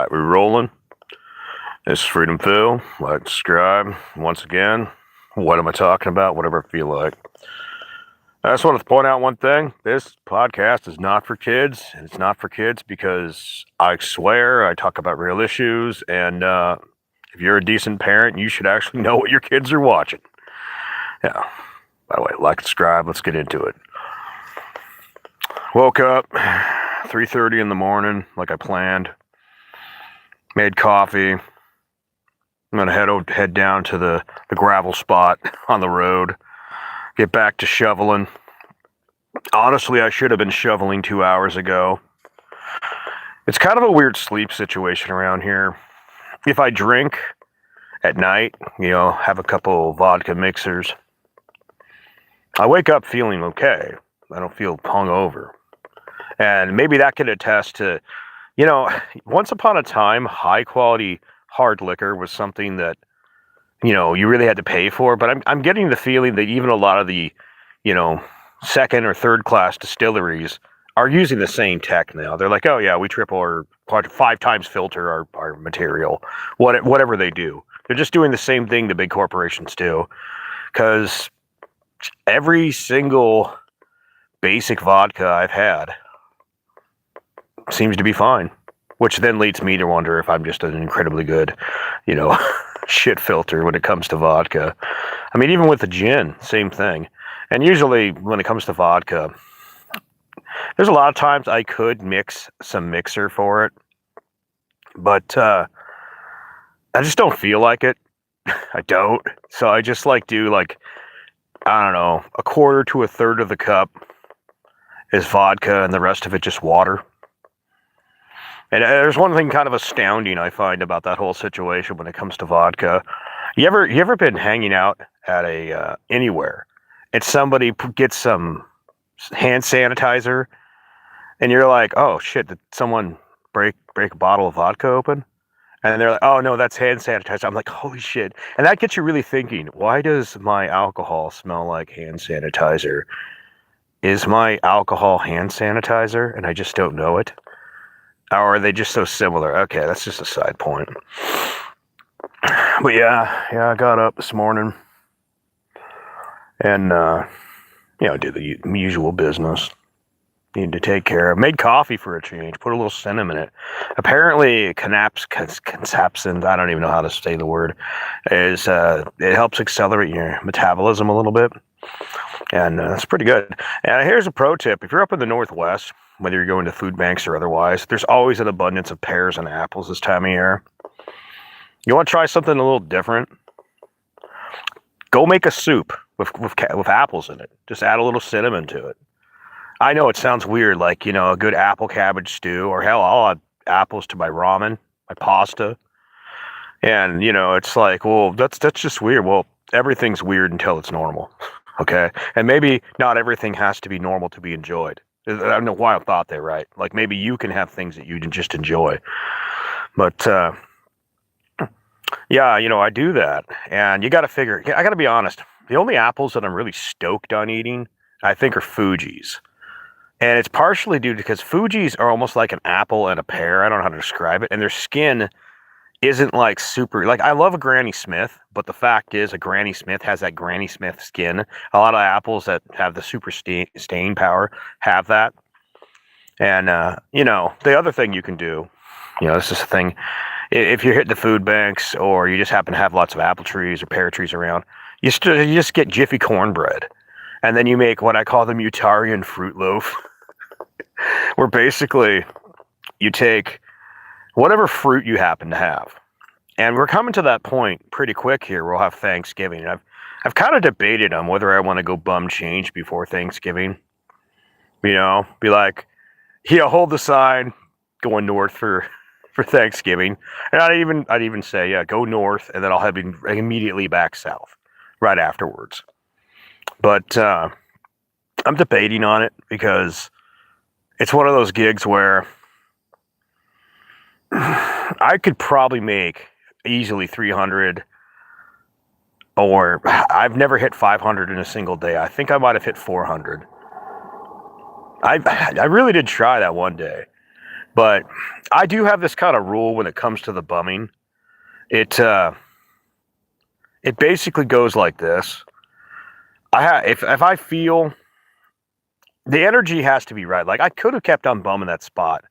Alright, we're rolling. This is Freedom Phil. Like, subscribe. Once again, what am I talking about? Whatever I feel like. I just wanted to point out one thing. This podcast is not for kids. And it's not for kids because I swear I talk about real issues. And if you're a decent parent, you should actually know what your kids are watching. Yeah. By the way, like, subscribe. Let's get into it. Woke up 3:30 in the morning like I planned. Made coffee. I'm gonna head down to the gravel spot on the road. Get back to shoveling. Honestly, I should have been shoveling 2 hours ago. It's kind of a weird sleep situation around here. If I drink at night, have a couple vodka mixers, I wake up feeling okay. I don't feel hungover. And maybe that could attest to, once upon a time, high quality hard liquor was something that, you really had to pay for. But I'm getting the feeling that even a lot of the, second or third class distilleries are using the same tech now. They're like, oh yeah, we triple or 5 times filter our material, whatever they do. They're just doing the same thing the big corporations do. Because every single basic vodka I've had seems to be fine, which then leads me to wonder if I'm just an incredibly good, shit filter when it comes to vodka. I mean, even with the gin, same thing. And usually when it comes to vodka, there's a lot of times I could mix some mixer for it, but I just don't feel like it. I don't. So I just do I don't know, a quarter to a third of the cup is vodka and the rest of it just water. And there's one thing kind of astounding I find about that whole situation when it comes to vodka. You ever been hanging out at a anywhere and somebody gets some hand sanitizer and you're like, oh shit, did someone break a bottle of vodka open? And they're like, oh no, that's hand sanitizer. I'm like, holy shit. And that gets you really thinking, why does my alcohol smell like hand sanitizer? Is my alcohol hand sanitizer and I just don't know it? Or are they just so similar? Okay, that's just a side point. But yeah, I got up this morning and, did the usual business. Need to take care of. Made coffee for a change. Put a little cinnamon in it. Apparently, capsaicin, I don't even know how to say the word, is it helps accelerate your metabolism a little bit. And that's pretty good. And here's a pro tip. If you're up in the Northwest, whether you're going to food banks or otherwise, there's always an abundance of pears and apples this time of year. You want to try something a little different? Go make a soup with apples in it. Just add a little cinnamon to it. I know it sounds weird, like, a good apple cabbage stew, or hell, I'll add apples to my ramen, my pasta. And, it's like, well, that's just weird. Well, everything's weird until it's normal. Okay? And maybe not everything has to be normal to be enjoyed. I don't know why I thought that, right? Like, maybe you can have things that you just enjoy. But, yeah, I do that. And you got to figure, I got to be honest, the only apples that I'm really stoked on eating, I think, are Fuji's. And it's partially due because Fuji's are almost like an apple and a pear. I don't know how to describe it. And their skin isn't like super, like, I love a Granny Smith, but the fact is a Granny Smith has that Granny Smith skin. A lot of apples that have the super stain power have that. And, the other thing you can do, this is the thing, if you're hitting the food banks or you just happen to have lots of apple trees or pear trees around, you just get Jiffy cornbread. And then you make what I call the Mutarian fruit loaf, where basically you take whatever fruit you happen to have. And we're coming to that point pretty quick here. We'll have Thanksgiving. I've kind of debated on whether I want to go bum change before Thanksgiving. Be like, hold the sign going north for Thanksgiving. And I'd even say, yeah, go north, and then I'll have immediately back south right afterwards. But I'm debating on it because it's one of those gigs where I could probably make easily 300, or I've never hit 500 in a single day. I think I might have hit 400. I really did try that one day. But I do have this kind of rule when it comes to the bumming. It it basically goes like this. If I feel the energy has to be right. Like I could have kept on bumming that spot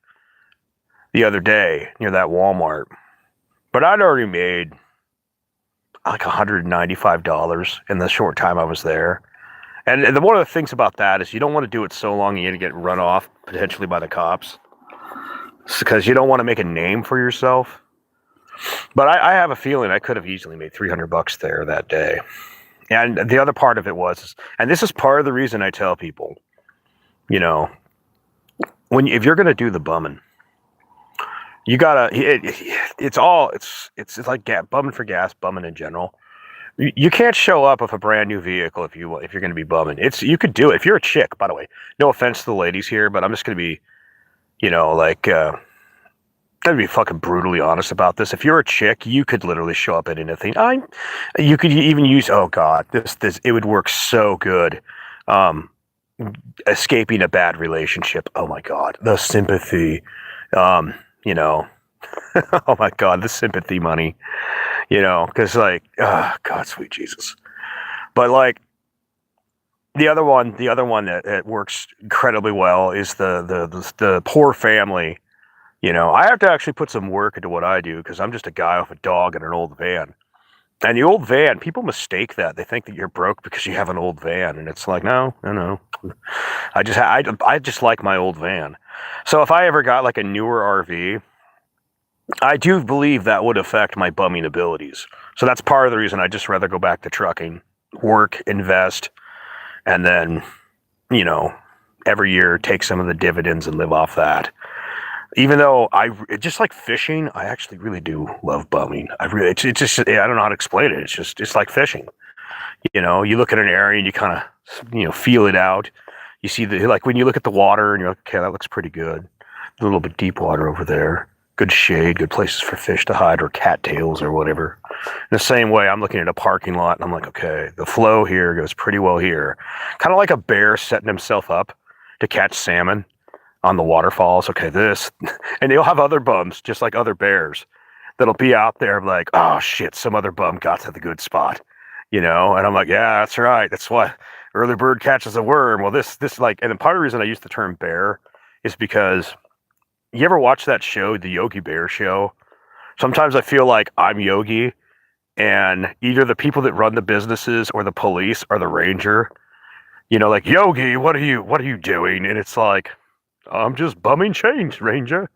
the other day near that Walmart, but I'd already made like $195 in the short time I was there. And one of the things about that is you don't want to do it so long you're going to get run off potentially by the cops, because you don't want to make a name for yourself. But I have a feeling I could have easily made $300 there that day. And the other part of it was, and this is part of the reason I tell people, you know, if you're going to do the bumming, you gotta. It's like bumming for gas, bumming in general. You can't show up with a brand new vehicle if you're going to be bumming. You could do it if you're a chick. By the way, no offense to the ladies here, but I'm just going to be, like, I'd be fucking brutally honest about this. If you're a chick, you could literally show up at anything. You could even use. Oh God, this it would work so good. Escaping a bad relationship. Oh my God, the sympathy. Oh my God, the sympathy money, because like, oh God, sweet Jesus. But like the other one that works incredibly well is the poor family. I have to actually put some work into what I do because I'm just a guy with a dog and an old van. And the old van, people mistake that. They think that you're broke because you have an old van, and it's like, no. I just like my old van. So if I ever got like a newer RV, I do believe that would affect my bumming abilities. So that's part of the reason I just rather go back to trucking, work, invest, and then, every year take some of the dividends and live off that. Even though just like fishing, I actually really do love bumming. It's just, I don't know how to explain it. It's like fishing. You look at an area and you kind of, feel it out. You see like when you look at the water and you're like, okay, that looks pretty good. A little bit deep water over there. Good shade, good places for fish to hide or cattails or whatever. In the same way, I'm looking at a parking lot and I'm like, okay, the flow here goes pretty well here. Kind of like a bear setting himself up to catch salmon on the waterfalls. Okay, and you'll have other bums, just like other bears, that'll be out there like, oh shit, some other bum got to the good spot, and I'm like, yeah, that's right. That's why early bird catches a worm. Well, this like, and part of the reason I use the term bear is because you ever watch that show, the Yogi Bear show? Sometimes I feel like I'm Yogi, and either the people that run the businesses or the police are the ranger. Like, Yogi, what are you doing? And it's like, I'm just bumming change, Ranger.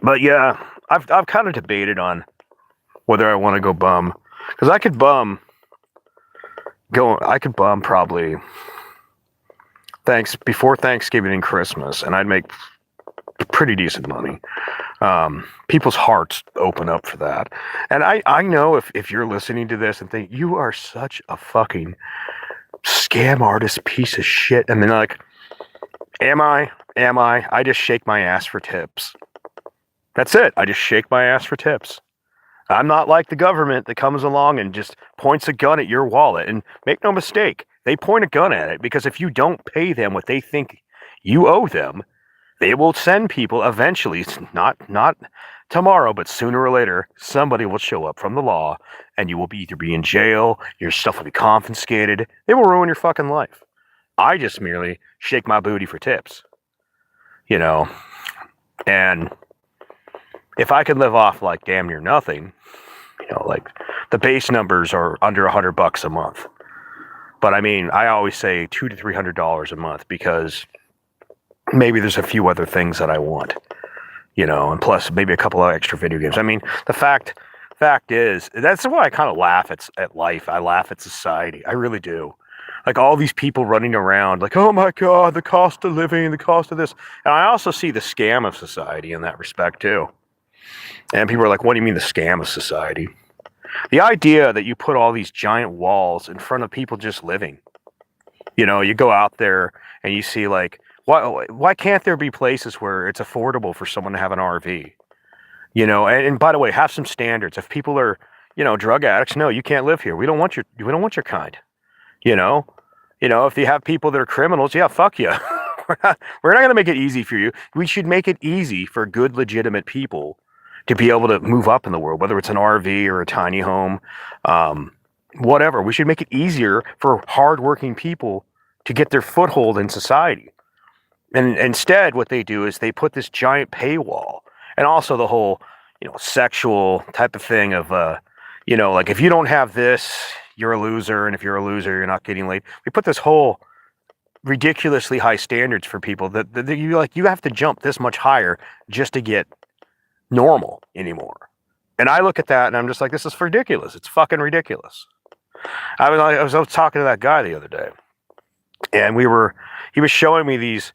But yeah, I've kind of debated on whether I want to go bum, because I could bum probably before Thanksgiving and Christmas, and I'd make pretty decent money. People's hearts open up for that. And I know if you're listening to this and think you are such a fucking scam artist piece of shit, and then like, am I? I just shake my ass for tips. That's it. I just shake my ass for tips. I'm not like the government that comes along and just points a gun at your wallet. And make no mistake, they point a gun at it because if you don't pay them what they think you owe them, they will send people eventually, not tomorrow, but sooner or later, somebody will show up from the law and you will either be in jail, your stuff will be confiscated, they will ruin your fucking life. I just merely shake my booty for tips, and if I could live off like damn near nothing, like the base numbers are under $100 a month. But I mean, I always say $200 to $300 a month because maybe there's a few other things that I want, and plus maybe a couple of extra video games. I mean, the fact is, that's why I kind of laugh at life. I laugh at society. I really do. Like all these people running around like, oh my God, the cost of living, the cost of this. And I also see the scam of society in that respect too. And people are like, what do you mean the scam of society? The idea that you put all these giant walls in front of people just living. You go out there and you see like, why can't there be places where it's affordable for someone to have an RV? And by the way, have some standards. If people are, drug addicts, no, you can't live here. We don't want your kind. If you have people that are criminals, yeah, fuck you. we're not going to make it easy for you. We should make it easy for good, legitimate people to be able to move up in the world, whether it's an RV or a tiny home, um, whatever. We should make it easier for hardworking people to get their foothold in society. And instead, what they do is they put this giant paywall, and also the whole, sexual type of thing of, like if you don't have this, you're a loser, and if you're a loser, you're not getting laid. We put this whole ridiculously high standards for people that you have to jump this much higher just to get normal anymore. And I look at that and I'm just like, this is ridiculous. It's fucking ridiculous. I was talking to that guy the other day, and he was showing me these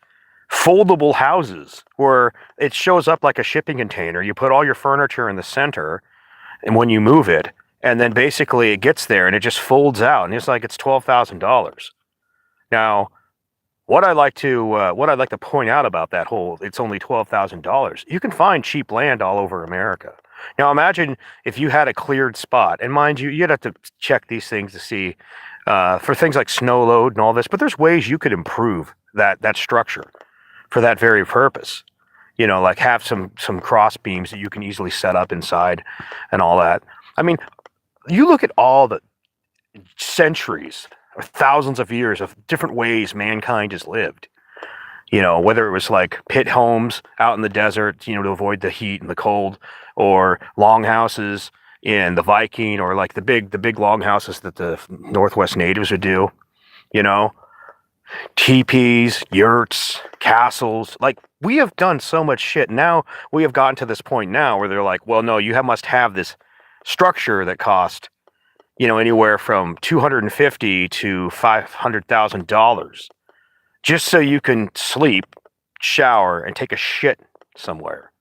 foldable houses where it shows up like a shipping container. You put all your furniture in the center, and when you move it, and then basically it gets there and it just folds out, and it's like it's $12,000. Now, what I'd like to point out about that whole, it's only $12,000. You can find cheap land all over America. Now, imagine if you had a cleared spot, and mind you, you'd have to check these things to see for things like snow load and all this, but there's ways you could improve that structure for that very purpose. Like have some cross beams that you can easily set up inside and all that. I mean, you look at all the centuries or thousands of years of different ways mankind has lived. Whether it was like pit homes out in the desert, to avoid the heat and the cold, or longhouses in the Viking, or like the big longhouses that the Northwest natives would do, teepees, yurts, castles. Like, we have done so much shit. Now we have gotten to this point now where they're like, well, no, must have this structure that cost, anywhere from $250,000 to $500,000 just so you can sleep, shower, and take a shit somewhere.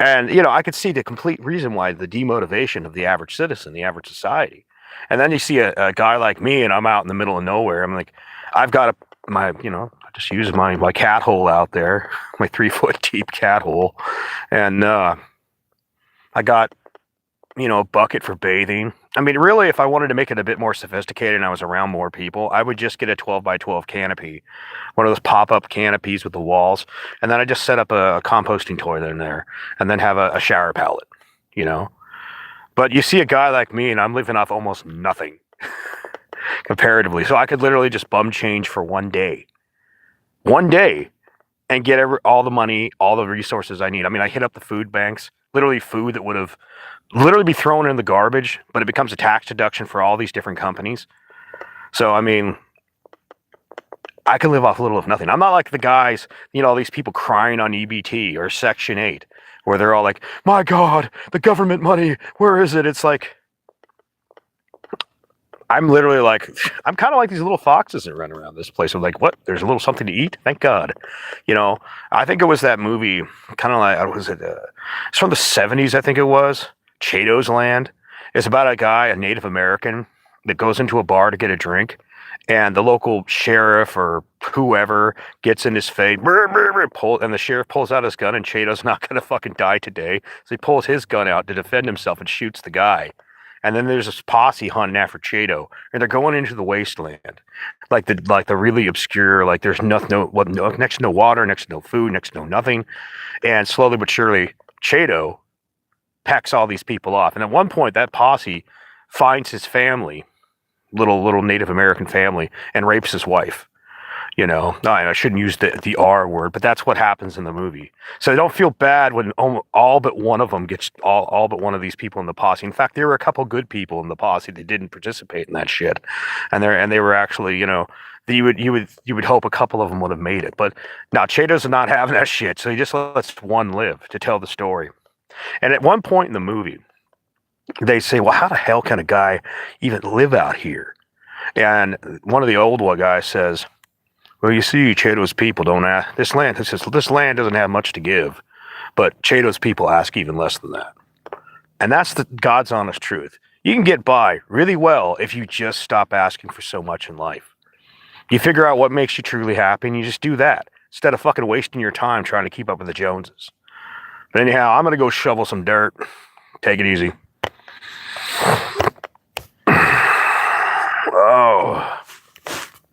And, I could see the complete reason why the demotivation of the average citizen, the average society. And then you see a guy like me, and I'm out in the middle of nowhere. I'm like, I've got I just use my cat hole out there, my 3-foot deep cat hole. And I got, a bucket for bathing. I mean, really, if I wanted to make it a bit more sophisticated and I was around more people, I would just get a 12 by 12 canopy, one of those pop-up canopies with the walls, and then I just set up a composting toilet in there, and then have a shower pallet, But you see a guy like me, and I'm living off almost nothing comparatively, so I could literally just bum change for one day, and get all the money, all the resources I need. I mean, I hit up the food banks, literally food that would have literally be thrown in the garbage, but it becomes a tax deduction for all these different companies. So, I mean, I can live off little of nothing. I'm not like the guys, all these people crying on EBT or Section 8, where they're all like, my God, the government money, where is it? It's like, I'm literally like, I'm kind of like these little foxes that run around this place. I'm like, what? There's a little something to eat? Thank God. I think it was that movie, kind of like, was it? It's from the 70s, I think it was. Chato's Land. It's about a guy, a Native American, that goes into a bar to get a drink, and the local sheriff or whoever gets in his face, and the sheriff pulls out his gun, and Chato's not going to fucking die today. So he pulls his gun out to defend himself and shoots the guy. And then there's this posse hunting after Chato, and they're going into the wasteland, like the really obscure, like there's next to no water, next to no food, next to no nothing, and slowly but surely, Chato pecks all these people off. And at one point, that posse finds his family, little Native American family, and rapes his wife. I shouldn't use the R word, but that's what happens in the movie. So I don't feel bad when all but one of them gets all but one of these people in the posse. In fact, there were a couple good people in the posse that didn't participate in that shit, and they were actually, you would hope a couple of them would have made it. But now Chato's not having that shit, so he just lets one live to tell the story. And at one point in the movie, they say, well, how the hell can a guy even live out here? And one of the old guys says, well, you see, Chato's people don't ask. This land doesn't have much to give, but Chato's people ask even less than that. And that's the God's honest truth. You can get by really well if you just stop asking for so much in life. You figure out what makes you truly happy, and you just do that instead of fucking wasting your time trying to keep up with the Joneses. But anyhow, I'm gonna go shovel some dirt. Take it easy. Oh.